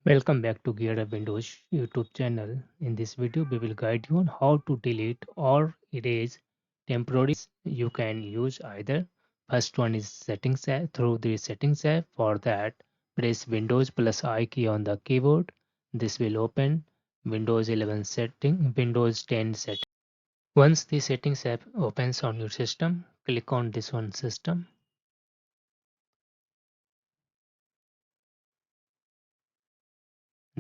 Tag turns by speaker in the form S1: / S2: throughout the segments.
S1: Welcome back to Gear Up Windows YouTube channel. In this video, we will guide you on how to delete or erase temporary you can use either. First one is settings app. Through the settings app, for that press Windows plus I key on the keyboard. This will open Windows 11 setting, Windows 10 setting. Once the settings app opens on your system, click on this one system.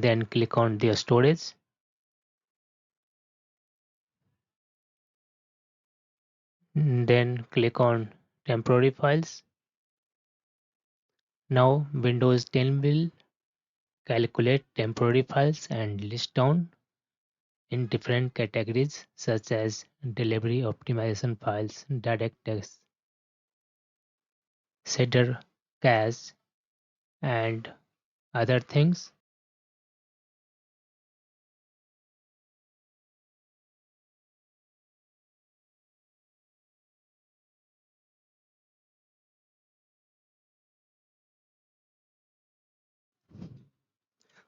S1: Then click on the storage. Then click on temporary files. Now Windows 10 will calculate temporary files and list down in different categories such as delivery optimization files, direct shader, cache, and other things.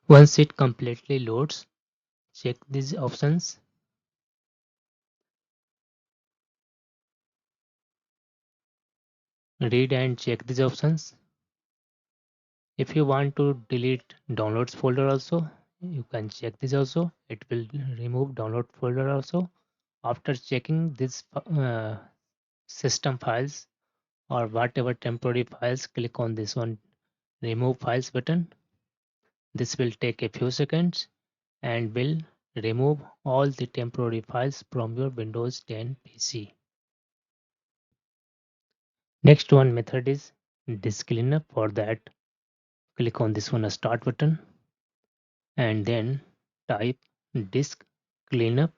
S1: Once it completely loads, check these options. Read and check these options. If you want to delete downloads folder also, you can check this also. It will remove download folder also. After checking this system files or whatever temporary files, click on this one remove files button. This will take a few seconds and will remove all the temporary files from your Windows 10 PC. Next one method is disk cleanup. For that, click on this one start button and then type disk cleanup.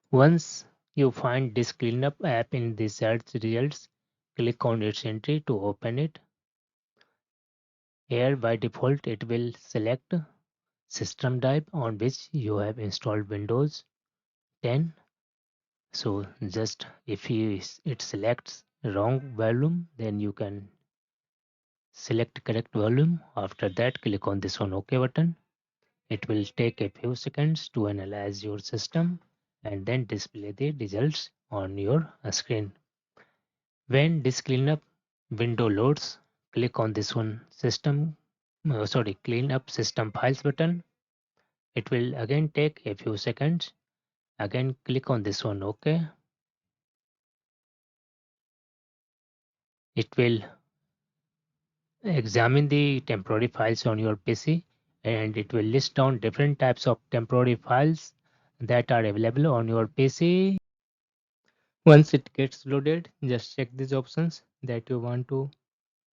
S1: Once you find disk cleanup app in the search results, click on its entry to open it. Here by default it will select system type on which you have installed Windows 10. So just if it selects wrong volume, then you can select correct volume. After that, click on this one OK button. It will take a few seconds to analyze your system and then display the results on your screen. When disk cleanup window loads, click on this one clean up system files button. It will again take a few seconds. Again click on this one OK. It will examine the temporary files on your PC and it will list down different types of temporary files that are available on your PC. Once it gets loaded, just check these options that you want to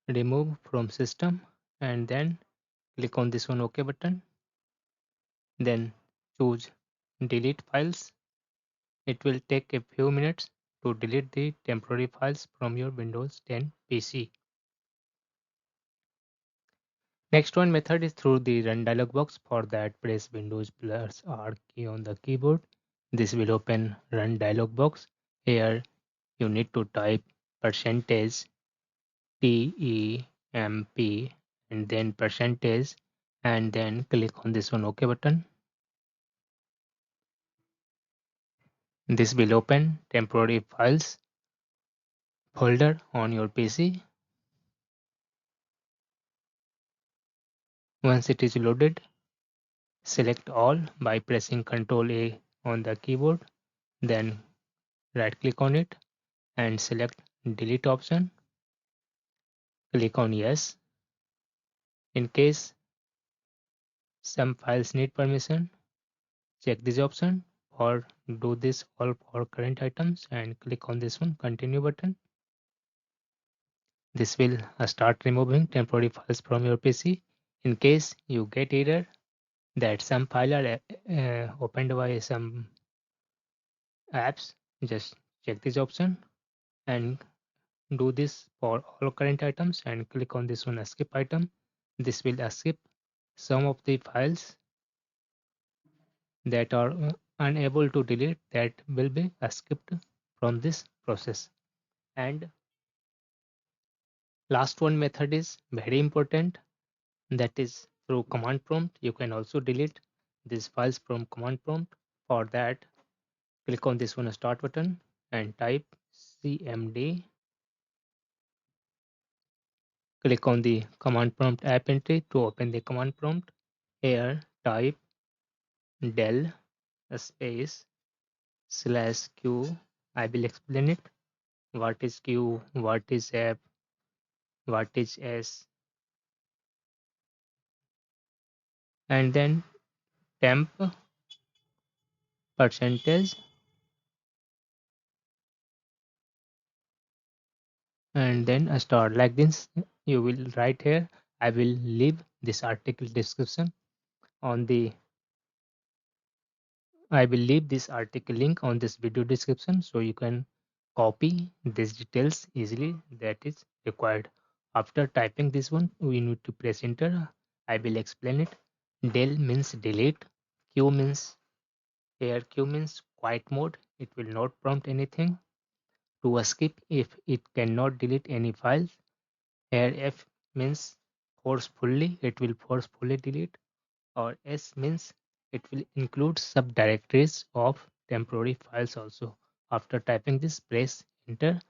S1: remove from system and then click on this one OK button. Then choose delete files. It will take a few minutes to delete the temporary files from your Windows 10 PC. Next one method is through the run dialog box. For that, press Windows plus R key on the keyboard. This will open run dialog box. Here you need to type percentage temp and then percentage and then click on this one OK button. This will open temporary files folder on your PC. Once it is loaded, select all by pressing Ctrl A on the keyboard. Then right click on it and select delete option. Click on yes. In case some files need permission, check this option or do this all for current items and click on this one continue button. This will start removing temporary files from your PC. In case you get error that some file are opened by some apps, just check this option and do this for all current items and click on this one skip item. This will skip some of the files that are unable to delete, that will be skipped from this process. And last one method is very important. that is through command prompt. You can also delete these files from command prompt. For that, click on this one start button and type cmd. Click on the command prompt app entry to open the command prompt. Here type del space /q. I will explain it. What is q, what is app, what is s, and then temp percentage, and then a star like this. You will write here. I will leave this article description on the I will leave this article link on this video description so you can copy these details easily that is required. After typing this one, we need to press enter. I will explain it. Del means delete. Q means here Q means quiet mode. It will not prompt anything. To skip if it cannot delete any files. Here F means forcefully. It will forcefully delete. Or S means it will include subdirectories of temporary files also. After typing this, press enter.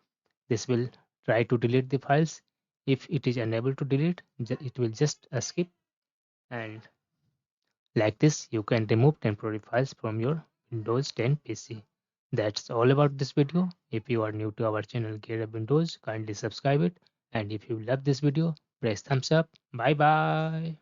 S1: This will try to delete the files. If it is unable to delete, it will just skip, and like this you can remove temporary files from your Windows 10 PC. That's all about this video. If you are new to our channel Gear Up Windows, kindly subscribe it, and if you love this video, press thumbs up. Bye bye.